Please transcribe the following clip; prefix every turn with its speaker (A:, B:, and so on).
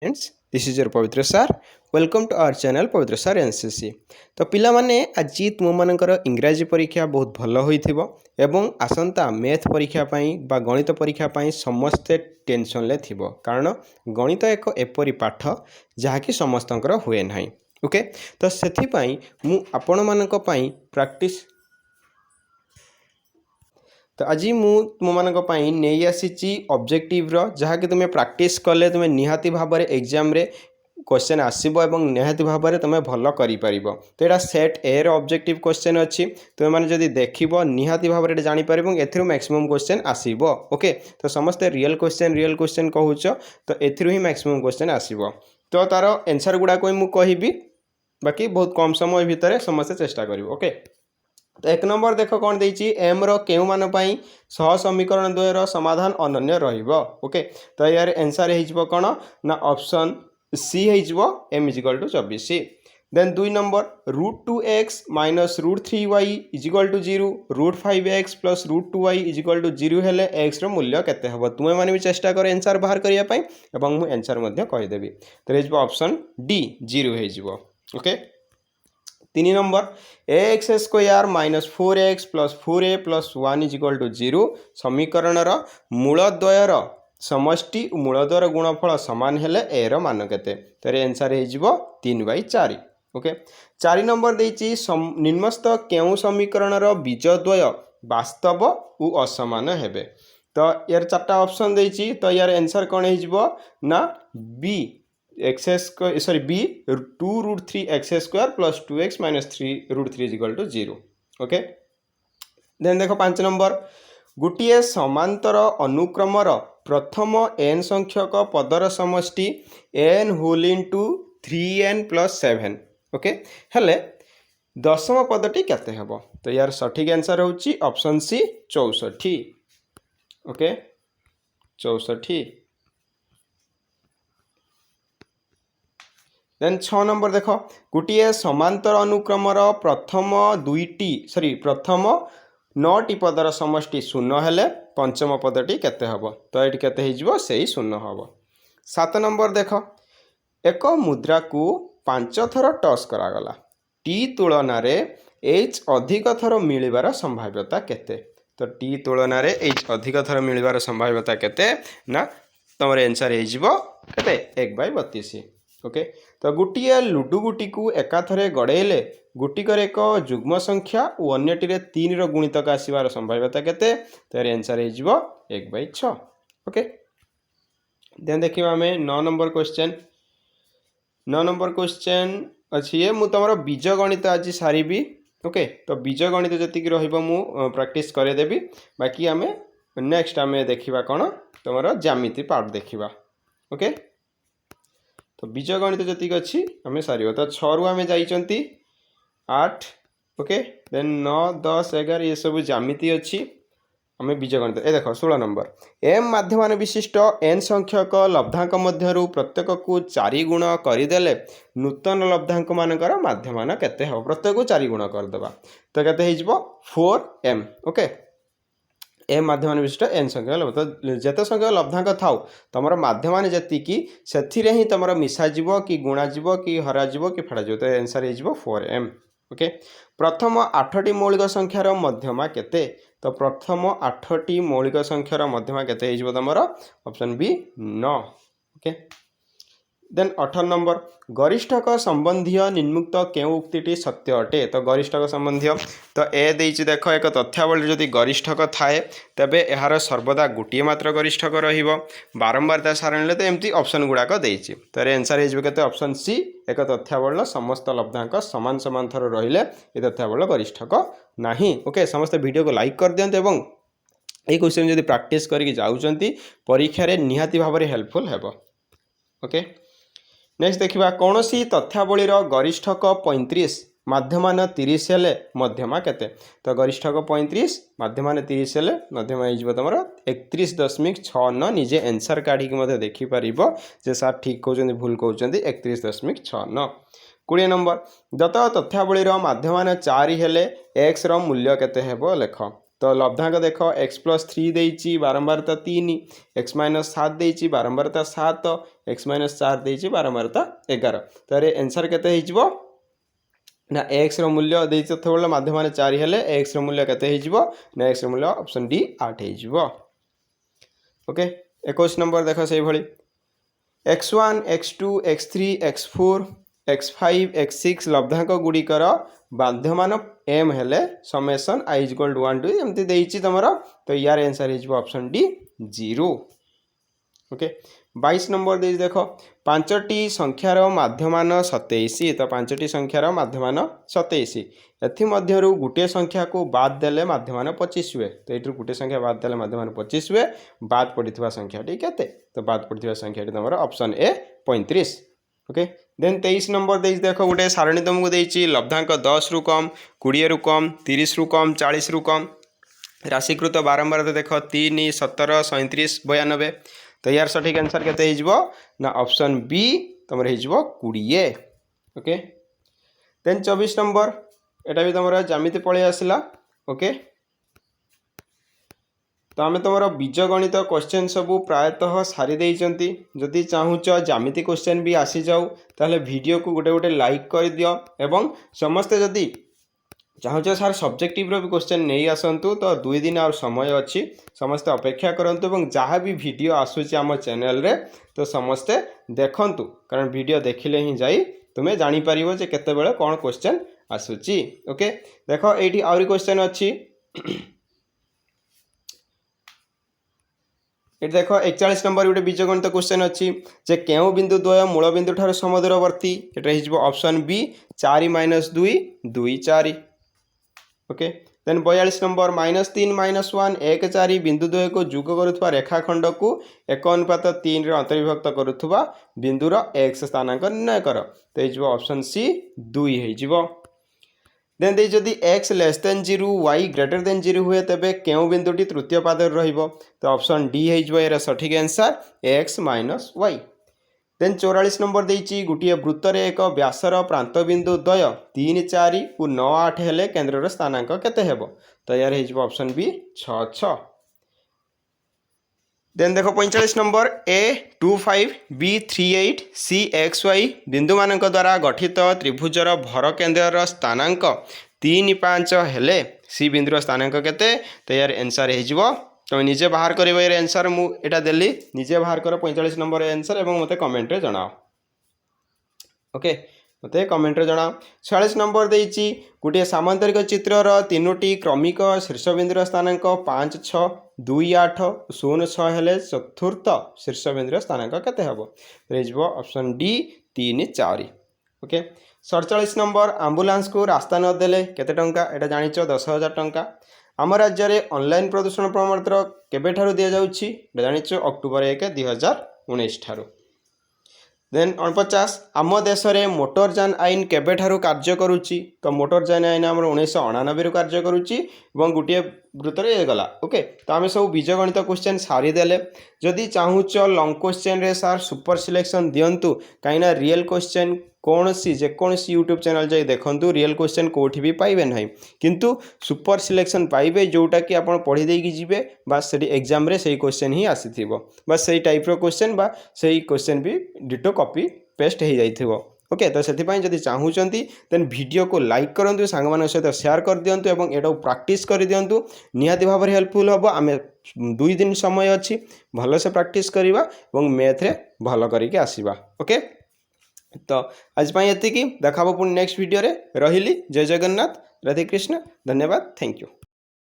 A: Friends this is your पवित्र सार welcome to our channel पवित्र सार एनसीसी। तो पिला माने आज तुमମାନଙ୍କର इंग्राजी परीक्षा बहुत भल होइथिबो एवं आसंता मैथ परीक्षा पाई बा गणित परीक्षा पाई समस्ते टेंशन ले थिबो कारण गणित एक एपरी पाठ जहाँकि समस्तंकर हुए नाही। ओके तो सेथि पाई मु आपण मानक पाई प्रैक्टिस तो आज मुझे नहीं आसी ऑब्जेक्टिव जहाँकि तुम्हें प्रैक्टिस कले तुम्हें निहाती भाव में एग्जाम रे क्वेश्चन आसब और निहाती भाव में तुम्हें भल कर तो यहाँ सेट ए ऑब्जेक्टिव क्वेश्चन अच्छी तुम मैंने जब देख निहाती भाव में जापर ए मैक्सिमम क्वेश्चन आसब। ओके तो समस्ते रियल क्वेश्चन कहूच तो एही मैक्सिमम क्वेश्चन आसब। तो तार आंसर गुड़ाक मुझे बाकी बहुत कम समय भितर समस्ते चेष्टा कर। ओके तो एक नंबर देख कौन देती एम रो मान सह समीकरण द्वयर समाधान अनन्य रहिबो। ओके तो यार आंसर हो कौन ना ऑप्शन सी हो M equal to 24। Then 2 number √2x minus √3y equal to 0 √5x plus √2y equal to 0 हेले x रो मूल्य केते हबो तुमे माने भी चेष्टा कर आंसर बाहर करिया पई एवं मु आंसर मध्ये कहि देबी। तो हो ऑप्शन डी 0 हो जिवो। Okay 3 number ax square minus 4x plus 4a plus 1 equal to 0 समीकरण मूलद्वयर समष्टि मूलद्वयर गुणफल सामान हेले ए रो मान केते तो आंसर हो 3/4। ओके 4 नंबर देछि निम्नस्थ केउ समीकरण बीजद्वय वास्तव और असमान हेबे तो यार चार्टा ऑप्शन देछि तो यार आंसर कौन हो ना B X square sorry B 2√3x² plus 2x minus 3√3 equal to 0। Okay then देखो 5 नंबर गोटे समांतर अनुक्रमर प्रथम n संख्यक पदर समष्टि n whole into 3n plus 7। Okay हेले दशम पदटी केते हेबो तो यार सठिक आंसर होची option C 64। Okay 64। Then 6 number देख गोटे समांतर अनुक्रमर प्रथम 9टी पदर समष्टि 0 हेले पंचम पदटी केते हबो तो ये केते हिजबो सेही 0 हबो। 7 नंबर देख एक मुद्रा को 5 थर टॉस करागला टी तुलन एच अधिक थर मिलिबार संभाव्यता केते तो टी तुलन एच अधिक थर मिलिबार संभाव्यता केते ना तुम आंसर हो केते 1/32। ओके तो गोटे लुडु गुटी को एकाथरे गड़ेले गुटिकर एक जुग्म संख्या और अन्यटी 3 रो गुणितक आसबार संभाव्यता केते तो आंसर हो 1/6। ओके देन देखिबा हमें 9 नंबर क्वेश्चन। 9 नंबर क्वेश्चन अच्छी है मुझ तुम बीज गणित आज सारी। ओके तो बीज गणित जी रु प्रैक्टिस करदेवी बाकी आम नेक्स्ट आम देखा कौन तुम ज्यामिति पार्ट देखा। ओके तो बीज गणित जी अच्छी आम सार तो 6 रु आम जाइंट 8। ओके देन 9 10 11 ये सब ज्यामिति अच्छी आम बीज गणित ए देख 16 नंबर एम माध्यमान विशिष्ट एन संख्यक लब्धांक मध्यरु प्रत्येक को 4 गुण करदेले नूतन लब्धांक मानकर माध्यमान केते हो प्रत्येक को 4 गुण करदेबा तो केते हो 4m। ओके एम माध्यमान विशिष्ट एन संख्या तो जिते संख्या लब्धांक थाउ तुम माध्यमान जी से ही तुम मिसाଯିव कि गुणाजिव कि हराजिव कि फेड़ाजिव तो आंसर हो 4m। ओके प्रथम 8टी मौलिक संख्यार मध्यमा केते तो प्रथम 8टी मौलिक संख्यार मध्यमा केते हो तुम option B 9। Okay then 18 number गरिष्ठक संबंधी निम्मुक्त केउ उक्ति सत्य अटे तो गरिष्ठक संबंधी तो ए देछि देख एक तथ्यावली जदि गरिष्ठक थाए तेबे यार सर्वदा गोटे मात्र गरिष्ठक रहिबो बारंबारता सारणी तो एमती ऑप्शन गुड़ाक देछि तो आंसर हो केते ऑप्शन सी एक तथ्यावली समस्त लब्धांक समान समान थर रहिले ए तथ्यावली गरिष्ठक नाही। ओके समस्त वीडियो को लाइक कर दियंत एवं ये क्वेश्चन जदि प्रैक्टिस करके जाउचंती परीक्षा रे निहाती भाव में हेल्पफुल हेबो। ओके नेक्स्ट देखा कौन सी तथ्यावलीर गरिष्ठक 35 माध्यमान 30 हेले मध्यमा केते तो गरिष्ठक 35 माध्यमान 30 हेले मध्यमा हो तुम 31.69 निजे आंसर काढ़ी देखिपर जे सार ठीक कहते भूल कहते 31.69। 20 नंबर दत्त तथ्यावलीर माध्यमान 4 हेले एक्स रो मूल्य केते हेबो लेख तो लब्धांक देख x plus 3 देइछि बारंबारता 3 x minus 7 देइछि बारंबारता 7 x minus 4 देइछि बारंबारता 11 तो रे आंसर केते हिजबो ना x रो मूल्य देइछि थोबले माध्य माने 4 हेले x रो मूल्य केते हिजबो ना x रो मूल्य ऑप्शन डी 8 हिजबो ओके 21 नंबर देखो सही भली x1 x2 x3 x4 x5 x6 लब्धांक गुड़िकर बाध्यमान m हेले समेसन i = 1 to एमती देइछि तमरा तो यार आंसर हिजबो ऑप्शन डी 0 ओके 22 नंबर देइछि देखो पांचटी संख्यार माध्यमान 27 तो पांचटी संख्यार माध्यमान 27 एथि मध्यरु गुटे संख्या को बाद देले माध्यमान 25 हुए तो एठु गुटे संख्या बाद देले माध्यमान 25 हुए बाद पड़िथिबा संख्याटी केते तो बाद पड़िथिबा संख्याटी तमरा option A 35 okay then 23 number देइछि देखो गुटे सारणी तुमको देइछि लब्धांक 10 रु कम 20 रु कम 30 रु कम 40 रु कम राशिकृत बारंबार देखो 3 17 37 92 तो यार सठिक आंसर केते हिजबो ना ऑप्शन बी तमर हिजबो 20 ओके देन 24 नंबर एटा भी तमरा ज्यामिति पळे आसिला ओके तो आम तुम बीजगणित क्वेश्चन सबू प्रायतः सारी देइचंती जदि चाहूच ज्यामिति क्वेश्चन भी आसी जाऊ ताले वीडियो को गोटे गोटे लाइक कर दियो एवं समस्ते जदि चाहूच सार सब्जेक्टिव भी क्वेश्चन नहीं आसतु तो 2 दिन और समय अच्छी समस्ते अपेक्षा करंतु एवं जहाँ भी वीडियो आसूची आम चैनल रे तो समस्ते देखंतु कारण वीडियो देखिले ही जाई तुम्हें जानी परिबो जे केते बेले कोन क्वेश्चन आसूची ओके देखो एठी आउरी क्वेश्चन अच्छी ये देखो 41 नंबर गोटे बीजगणित क्वेश्चन अच्छी जे केउ बिंदु द्वय मूल बिंदु ठार समदूरवर्ती एटा हिजबो option B 4 - 2 2 4 okay then 42 number -3 -1 1 4 बिंदु द्वय को जुग करुवा रेखाखंड को 1:3 रे अंतर्विभक्त करुवा बिंदुर x स्थानांक निर्णय कर तो हिजबो ऑप्शन सी 2 हिजबो देन दे जदि x <0 y <0 हुए तेबे केउ बिंदुटी तृतीय पादर रहिबो तो ऑप्शन डी हिजबो एरा सठिक answer x - y then 44 number देइछि गुटिए वृत्त रे एक व्यासर प्रांत बिंदु द्वय 3 4 और 9 8 हेले केंद्रर स्थानांक केते हेबो तो यार हिजबो ऑप्शन बी 6 6 देन देखो 45 नंबर A25 B38 CXY बिंदु मानक द्वारा गठित त्रिभुजर भर केंद्रर स्थानांक 3 5 हेले सी बिंदुर स्थानांक केते तो यार आंसर हिजबो तुम निजे बाहर कर आंसर मुझे देली निजे बाहर कर 45 नंबर आंसर एवं मते कमेंट रे जणाओ ओके मते कमेंट रे जणाओ 46 नंबर देइछि गुटे सामांतरिक चित्रर 3टी क्रमिक शीर्षबिंदुर स्थानांक 5 6 2 8 0 6 हेले चतुर्थ शीर्षबिंदुर स्थानांक केते हबो रेजबो option D 3 4 okay 47 number ambulance को रास्ता न देले केते टंका एटा जानिचो 10,000 टंका आम राज्य में ऑनलाइन प्रदूषण प्रमाणपत्र केबे ठारू दिया जाउछि जानिचो अक्टोबर 1 2019 ठारू देन 49 आम देश में मोटरयान आईन केबे ठारू कार्य करुछि तो मोटरयान आईन आम 1999 रु कार्य करुछि एवं गोटे वृत्त रे गला ओके तो आम सब बीजगणित क्वेश्चन सारी देले जदि चाहूच लॉन्ग क्वेश्चन रे सार सुपर सिलेक्शन दियंतु कहीं रियल क्वेश्चन कौन सी जेकोसी यूट्यूब चैनल जाई देखंतु रियल क्वेश्चन कोठी भी पाइबे नहीं किंतु सुपर सिलेक्शन पाइबे जोटा कि आपण पढ़ी देकी जिवे बस सेठी एग्जाम रे सही क्वेश्चन ही आसीथिबो बस सही टाइप रो क्वेश्चन बा सही क्वेश्चन भी डिटो कॉपी पेस्ट हो जाइथिबो ओके तो से जदि चाहूँगी देन वीडियो को लाइक करूँ सांग सहित शेयर कर दिंतु और एटा प्रैक्टिस कर दिंतु निहाती भाव में हेल्पफुल हम आम 2 दिन समय अच्छी भल से प्रैक्टिस करवा और मैथ रे भल करके आसवा ओके तो आज एति देखा पुणी नेक्स्ट वीडियो रे रहिली जय जगन्नाथ राधे कृष्ण धन्यवाद थैंक यू।